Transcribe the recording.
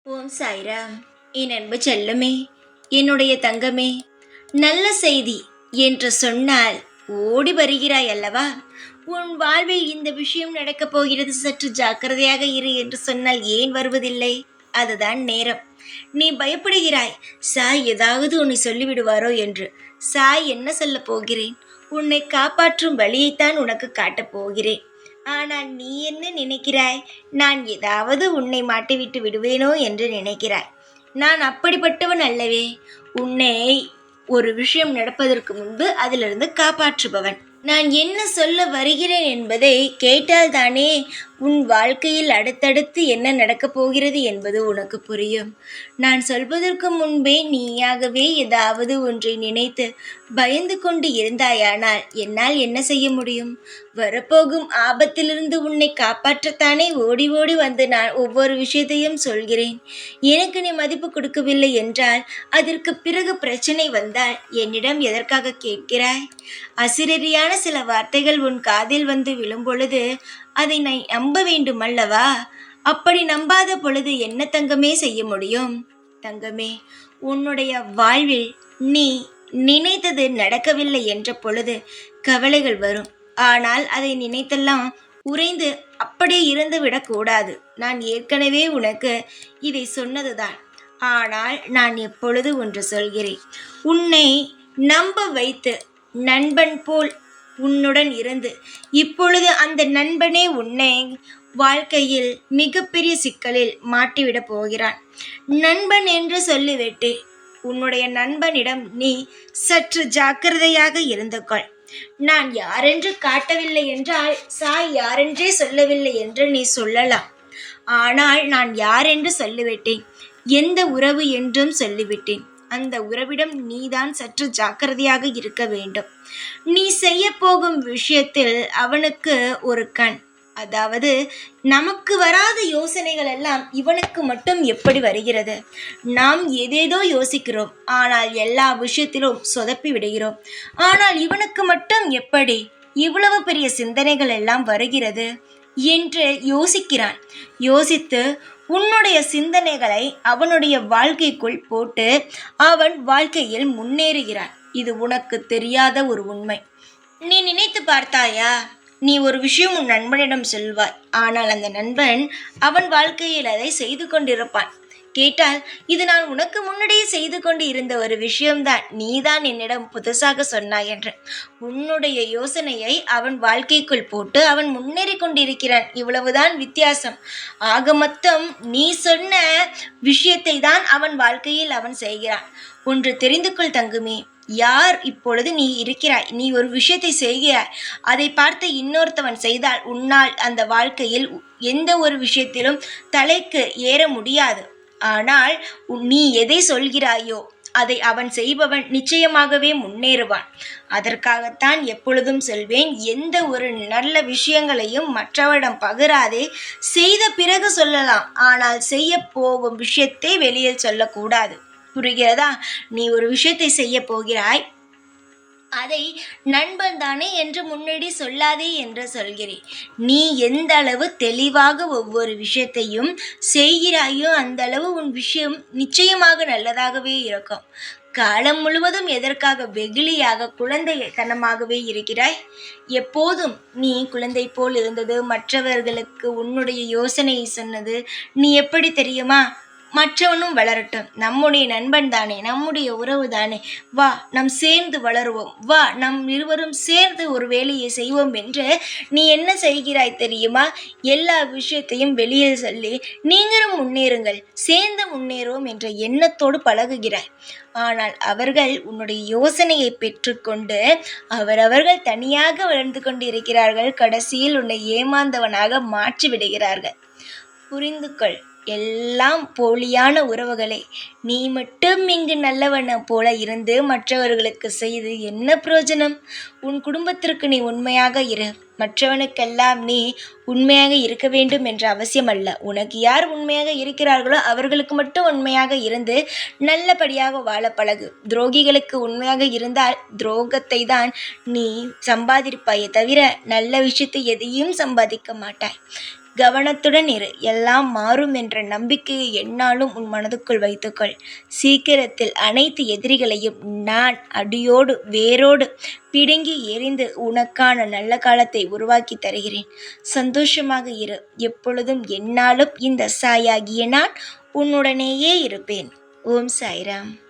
ஓம் சாய்ராம். என் அன்பு செல்லமே, என்னுடைய தங்கமே, நல்ல செய்தி என்று சொன்னால் ஓடி வருகிறாய் அல்லவா? உன் வாழ்வில் இந்த விஷயம் நடக்கப் போகிறது, சற்று ஜாக்கிரதையாக இரு என்று சொன்னால் ஏன் வருவதில்லை? அதுதான் நேரம். நீ பயப்படுகிறாய், சாய் ஏதாவது உன்னை சொல்லிவிடுவாரோ என்று. சாய் என்ன சொல்லப் போகிறேன்? உன்னை காப்பாற்றும் வழியைத்தான் உனக்கு காட்டப் போகிறேன். ஆனால் நீ என்ன நினைக்கிறாய்? நான் ஏதாவது உன்னை மாட்டிவிட்டு விடுவேனோ என்று நினைக்கிறாய். நான் அப்படிப்பட்டவன் அல்லவே. உன்னை ஒரு விஷயம் நடப்பதற்கு முன்பு அதிலிருந்து காப்பாற்றுபவன். நான் என்ன சொல்ல வருகிறேன் என்பதை கேட்டால்தானே உன் வாழ்க்கையில் அடுத்தடுத்து என்ன நடக்கப் போகிறது என்பது உனக்கு புரியும். நான் சொல்வதற்கு முன்பே நீயாகவே ஏதாவது ஒன்றை நினைத்து பயந்து கொண்டு இருந்தாயானால் என்னால் என்ன செய்ய முடியும்? வரப்போகும் ஆபத்திலிருந்து உன்னை காப்பாற்றத்தானே ஓடி ஓடி வந்து நான் ஒவ்வொரு விஷயத்தையும் சொல்கிறேன். எனக்கு நீ மதிப்பு கொடுக்கவில்லை என்றால், அதற்கு பிறகு பிரச்சனை வந்தால் என்னிடம் எதற்காக கேட்கிறாய்? அசிரரியான சில வார்த்தைகள் உன் காதில் வந்து விழும் பொழுது அதை நான் நம்ப வேண்டும் அல்லவா? அப்படி நம்பாத பொழுது என்ன தங்கமே செய்ய முடியும்? தங்கமே, உன்னுடைய வாழ்வில் நீ நினைத்தது நடக்கவில்லை என்ற பொழுது கவலைகள் வரும். ஆனால் அதை நினைத்தெல்லாம் உறைந்து அப்படியே இருந்து விடக்கூடாது. நான் ஏற்கனவே உனக்கு இதை சொன்னதுதான். ஆனால் நான் எப்பொழுது ஒன்று சொல்கிறேன். உன்னை நம்ப வைத்து நண்பன் போல் உன்னுடன் இருந்து இப்பொழுது அந்த நண்பனே உன்னை வாழ்க்கையில் மிகப்பெரிய சிக்கலில் மாட்டிவிடப் போகிறான். நண்பன் என்று சொல்லிவிட்டு உன்னுடைய நண்பனிடம் நீ சற்று ஜாக்கிரதையாக இருந்து கொள். நான் யாரென்று காட்டவில்லை என்றால், சாய் யாரென்றே சொல்லவில்லை என்று நீ சொல்லலாம். ஆனால் நான் யாரென்று சொல்லிவிட்டேன், எந்த உறவு என்றும் சொல்லிவிட்டேன். அந்த உறவிடம் நீதான் சற்று ஜாக்கிரதையாக இருக்க வேண்டும். நீ செய்ய போகும் விஷயத்தில் அவனுக்கு ஒரு கண். அதாவது நமக்கு வராத யோசனைகள் எல்லாம் இவனுக்கு மட்டும் எப்படி வருகிறது? நாம் ஏதேதோ யோசிக்கிறோம், ஆனால் எல்லா விஷயத்திலும் சொதப்பி விடுகிறோம். ஆனால் இவனுக்கு மட்டும் எப்படி இவ்வளவு பெரிய சிந்தனைகள் எல்லாம் வருகிறது என்று யோசிக்கிறான். யோசித்து உன்னுடைய சிந்தனைகளை அவனுடைய வாழ்க்கைக்குள் போட்டு அவன் வாழ்க்கையில் முன்னேறுகிறான். இது உனக்கு தெரியாத ஒரு உண்மை. நீ நினைத்து பார்த்தாயா? நீ ஒரு விஷயம் உன் நண்பனிடம் சொல்வாய், ஆனால் அந்த நண்பன் அவன் வாழ்க்கையில் அதை செய்து கொண்டிருப்பான். கேட்டால், இது நான் உனக்கு முன்னாடியே செய்து கொண்டு இருந்த ஒரு விஷயம்தான், நீதான் என்னிடம் புதுசாக சொன்னாய் என்று. உன்னுடைய யோசனையை அவன் வாழ்க்கைக்குள் போட்டு அவன் முன்னேறி கொண்டிருக்கிறான். இவ்வளவுதான் வித்தியாசம். ஆக மொத்தம் நீ சொன்ன விஷயத்தை தான் அவன் வாழ்க்கையில் அவன் செய்கிறான். ஒன்று தெரிந்து கொள் தங்குமே, யார் இப்பொழுது நீ இருக்கிறாய், நீ ஒரு விஷயத்தை செய்கிறாய், அதை பார்த்து இன்னொருத்தவன் செய்தால் உன்னால் அந்த வாழ்க்கையில் எந்த ஒரு விஷயத்திலும் தலைக்கு ஏற முடியாது. ஆனால் நீ எதை சொல்கிறாயோ அதை அவன் செய்பவன் நிச்சயமாகவே முன்னேறுவான். அதற்காகத்தான் எப்பொழுதும் சொல்வேன், எந்த ஒரு நல்ல விஷயங்களையும் மற்றவரிடம் பகிராதே. செய்த பிறகு சொல்லலாம், ஆனால் செய்ய போகும் விஷயத்தை வெளியில் சொல்லக்கூடாது. புரிகிறதா? நீ ஒரு விஷயத்தை செய்ய போகிறாய், அதை நண்பன் தானே என்று முன்னாடி சொல்லாதே என்று சொல்கிறேன். நீ எந்த அளவு தெளிவாக ஒவ்வொரு விஷயத்தையும் செய்கிறாயோ அந்த அளவு உன் விஷயம் நிச்சயமாக நல்லதாகவே இருக்கும். காலம் முழுவதும் எதற்காக வெகுளியாக குழந்தைத்தனமாகவே இருக்கிறாய்? எப்போதும் நீ குழந்தை போல் இருந்தது, மற்றவர்களுக்கு உன்னுடைய யோசனையை சொன்னது. நீ எப்படி தெரியுமா? மற்றவனும் வளரட்டும், நம்முடைய நண்பன் தானே, நம்முடைய உறவு தானே, வா நம் சேர்ந்து வளருவோம், வா நம் இருவரும் சேர்ந்து ஒரு வேலையை செய்வோம் என்று நீ என்ன செய்கிறாய் தெரியுமா? எல்லா விஷயத்தையும் வெளியில் சொல்லி நீங்களும் முன்னேறுங்கள், சேர்ந்து முன்னேறுவோம் என்ற எண்ணத்தோடு பழகுகிறாய். ஆனால் அவர்கள் உன்னுடைய யோசனையை பெற்றுக்கொண்டு அவரவர்கள் தனியாக வளர்ந்து கொண்டு இருக்கிறார்கள். கடைசியில் உன்னை ஏமாந்தவனாக மாற்றி விடுகிறார்கள். புரிந்து கொள். எல்லாம் போலியான உறவுகளே. நீ மட்டும் இங்கு நல்லவன போல இருந்து மற்றவர்களுக்கு செய்து என்ன பிரயோஜனம்? உன் குடும்பத்திற்கு நீ உண்மையாக இரு. மற்றவனுக்கெல்லாம் நீ உண்மையாக இருக்க வேண்டும் என்ற அவசியம் அல்ல. உனக்கு யார் உண்மையாக இருக்கிறார்களோ அவர்களுக்கு மட்டும் உண்மையாக இருந்து நல்லபடியாக வாழ பழகு. துரோகிகளுக்கு உண்மையாக இருந்தால் துரோகத்தை தான் நீ சம்பாதிப்பாயே தவிர நல்ல விஷயத்தை எதையும் சம்பாதிக்க மாட்டாய். கவனத்துடன் இரு, எல்லாம் மாறும் என்ற நம்பிக்கையை எந்நாளும் உன் மனதுக்குள் வைத்துக்கொள். சீக்கிரத்தில் அனைத்து எதிரிகளையும் நான் அடியோடு வேரோடு பிடுங்கி எறிந்து உனக்கான நல்ல காலத்தை உருவாக்கி தருகிறேன். சந்தோஷமாக இரு. எப்பொழுதும் எந்நாளும் இந்த சாயாகிய நான் உன்னுடனேயே இருப்பேன். ஓம் சாய்ராம்.